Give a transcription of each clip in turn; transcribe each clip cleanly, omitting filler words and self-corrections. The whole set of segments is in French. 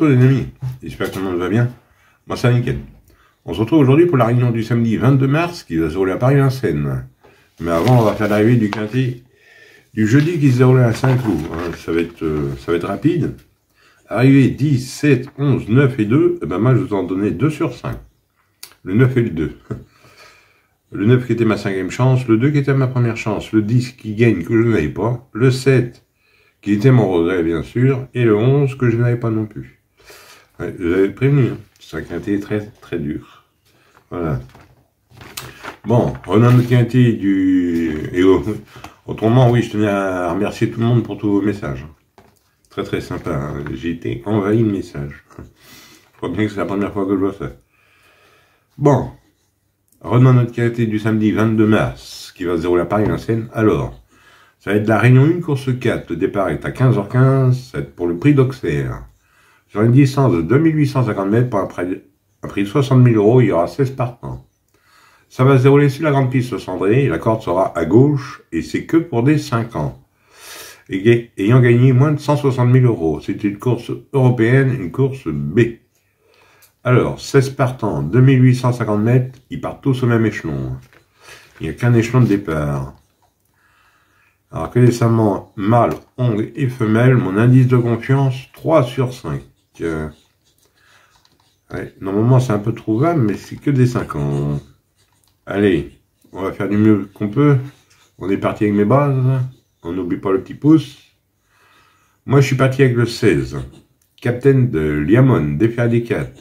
tous les amis, j'espère que tout le monde va bien. Moi ça va nickel. On se retrouve aujourd'hui pour la réunion du samedi 22 mars qui va se dérouler à Paris-Vincennes. Mais avant on va faire l'arrivée du quintet du jeudi qui se déroulait à Saint-Cloud. Ça va être rapide. Arrivée 10, 7, 11, 9 et 2, et ben moi je vous en donnais 2 sur 5. Le 9 et le 2. Le 9 qui était ma 5e chance, le 2 qui était ma première chance, le 10 qui gagne que je n'avais pas, le 7 qui était mon regret bien sûr, et le 11 que je n'avais pas non plus. Ouais, je vous avais prévenu, hein. C'est un quintet très très dur. Voilà. Bon, Renan de quintet du... Et autrement, oui, je tenais à remercier tout le monde pour tous vos messages. Très très sympa, hein. J'ai été envahi de messages. Je crois bien que c'est la première fois que je vois ça. Bon, Renan notre quintet du samedi 22 mars, qui va se dérouler à Paris-Vincennes. Alors, ça va être la réunion 1, course 4. Le départ est à 15h15, ça va être pour le prix d'Auxerre. Sur une distance de 2850 mètres, pour un prix de 60 000 €, il y aura 16 partants. Ça va se dérouler sur la grande piste cendrée, la corde sera à gauche, et c'est que pour des 5 ans. Ayant gagné moins de 160 000 €. C'est une course européenne, une course B. Alors, 16 partants, 2850 mètres, ils partent tous au même échelon. Il n'y a qu'un échelon de départ. Alors que récemment, mâle, ongle et femelle, mon indice de confiance, 3 sur 5. Ouais, normalement, c'est un peu trouvable, mais c'est que des 5 ans. Allez, on va faire du mieux qu'on peut. On est parti avec mes bases. On n'oublie pas le petit pouce. Moi, je suis parti avec le 16. Capitaine de Liamon, défaire des 4.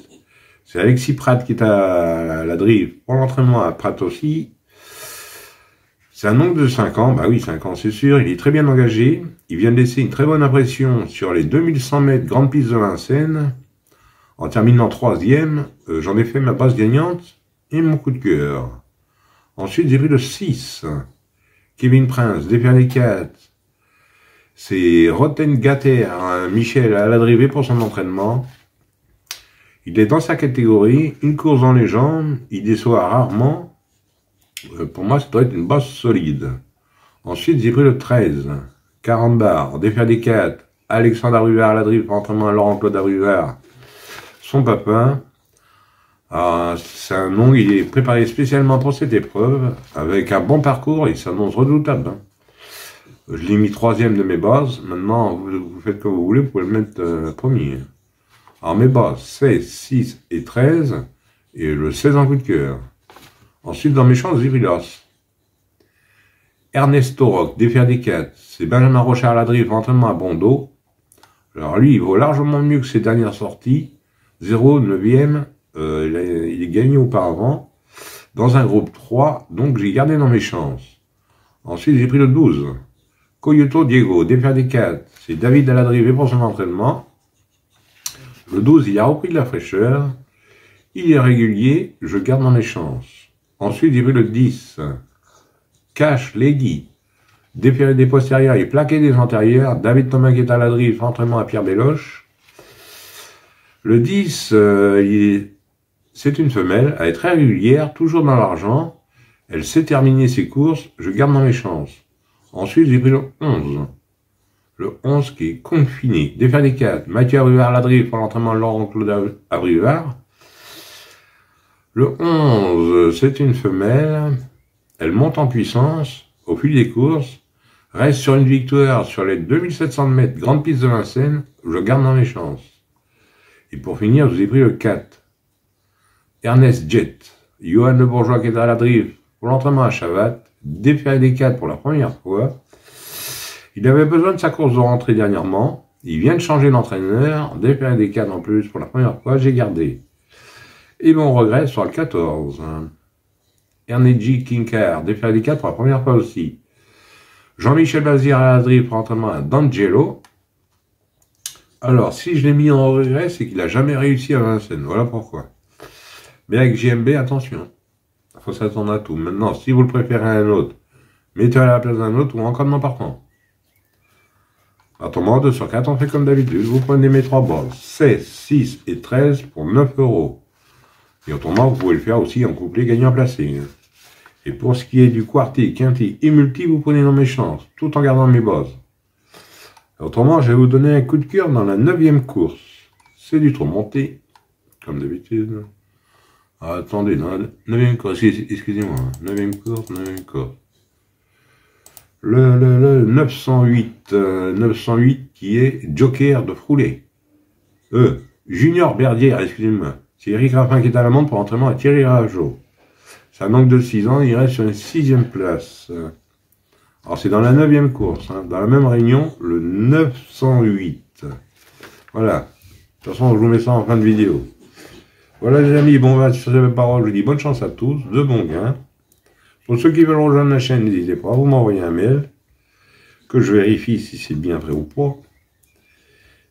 C'est Alexis Pratt qui est à la drive pour l'entraînement à Pratt aussi. C'est un oncle de 5 ans, bah oui, 5 ans c'est sûr, il est très bien engagé. Il vient de laisser une très bonne impression sur les 2100 mètres grande piste de Vincennes. En terminant 3e, j'en ai fait ma base gagnante et mon coup de cœur. Ensuite, j'ai pris le 6. Kevin Prince, défaire les 4. C'est Rottengatter, Michel à la drivée pour son entraînement. Il est dans sa catégorie, une course dans les jambes, il déçoit rarement. Pour moi, ça doit être une base solide. Ensuite, j'ai pris le 13. Carambar, défaire des 4. Alexandre Abrivard à la drive pour entraînement à Laurent-Claude Abrivard. Son papa. C'est un nom, il est préparé spécialement pour cette épreuve, avec un bon parcours, il s'annonce redoutable. Je l'ai mis 3e de mes bases, maintenant vous faites comme vous voulez, vous pouvez le mettre premier. Alors mes bases, 16, 6 et 13, et le 16 en coup de cœur. Ensuite, dans mes chances, j'ai pris l'os. Ernesto Rock, défaire des 4, c'est Benjamin Rochard à la drive, entraînement à Bondo. Alors lui, il vaut largement mieux que ses dernières sorties. 0, 9e, il est gagné auparavant, dans un groupe 3, donc j'ai gardé dans mes chances. Ensuite, j'ai pris le 12. Coyoto Diego, défaire des 4, c'est David à la drive pour son entraînement. Le 12, il a repris de la fraîcheur, il est régulier, je garde dans mes chances. Ensuite, j'ai pris le 10. Cash Lady, déféré des postérieurs et plaqué des antérieurs. David Thomas qui est à la drive, entraînement à Pierre Béloche. Le 10, c'est une femelle, elle est très régulière, toujours dans l'argent. Elle sait terminer ses courses, je garde dans mes chances. Ensuite, j'ai pris le 11. Le 11 qui est confiné. Défaire des 4. Mathieu Abrivard à la drive pour l'entraînement Laurent-Claude Abrivard. Le 11, c'est une femelle. Elle monte en puissance au fil des courses. Reste sur une victoire sur les 2700 mètres grande piste de Vincennes. Je garde dans mes chances. Et pour finir, je vous ai pris le 4. Ernest Jet. Johan Le Bourgeois qui est à la drive pour l'entraînement à Chavat. Déféré des 4 pour la première fois. Il avait besoin de sa course de rentrée dernièrement. Il vient de changer d'entraîneur. Déféré des 4 en plus pour la première fois. J'ai gardé. Et mon regret sur le 14. Ernest Kinkar. Déféré des 4 pour la première fois aussi. Jean-Michel Bazir à la drive pour l'entraînement à D'Angelo. Alors, si je l'ai mis en regret, c'est qu'il n'a jamais réussi à Vincennes. Voilà pourquoi. Mais avec JMB, attention. Il faut s'attendre à tout. Maintenant, si vous le préférez à un autre, mettez-le à la place d'un autre ou en code non partant. Autrement, 2 sur 4, on fait comme d'habitude. Vous prenez mes 3 bases. 16, 6 et 13 pour 9 €. Et autrement, vous pouvez le faire aussi en couplet gagnant placé. Et pour ce qui est du quartier, quintet et multi, vous prenez dans mes chances, tout en gardant mes bases. Autrement, je vais vous donner un coup de cœur dans la 9e course. C'est du trop monté, comme d'habitude. Ah, attendez, dans la 9e course, excusez-moi, 9e course, 9e course. Le 908, 908 qui est Joker de Froulet. Junior Berdière, excusez-moi. C'est Eric Raffin qui est à la montre pour l'entraînement à Thierry Rageot. Ça manque de 6 ans, il reste sur une 6e place. Alors c'est dans la 9e course, hein, dans la même réunion, le 908. Voilà. De toute façon, je vous mets ça en fin de vidéo. Voilà les amis, bon, sur cette parole, je dis bonne chance à tous, de bons gains. Pour ceux qui veulent rejoindre la chaîne, n'hésitez pas à vous m'envoyer un mail, que je vérifie si c'est bien vrai ou pas.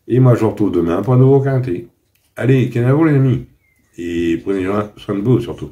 Et moi, je vous retrouve demain pour un nouveau quintet. Allez, canez-vous les amis. Et prenez soin de vous surtout.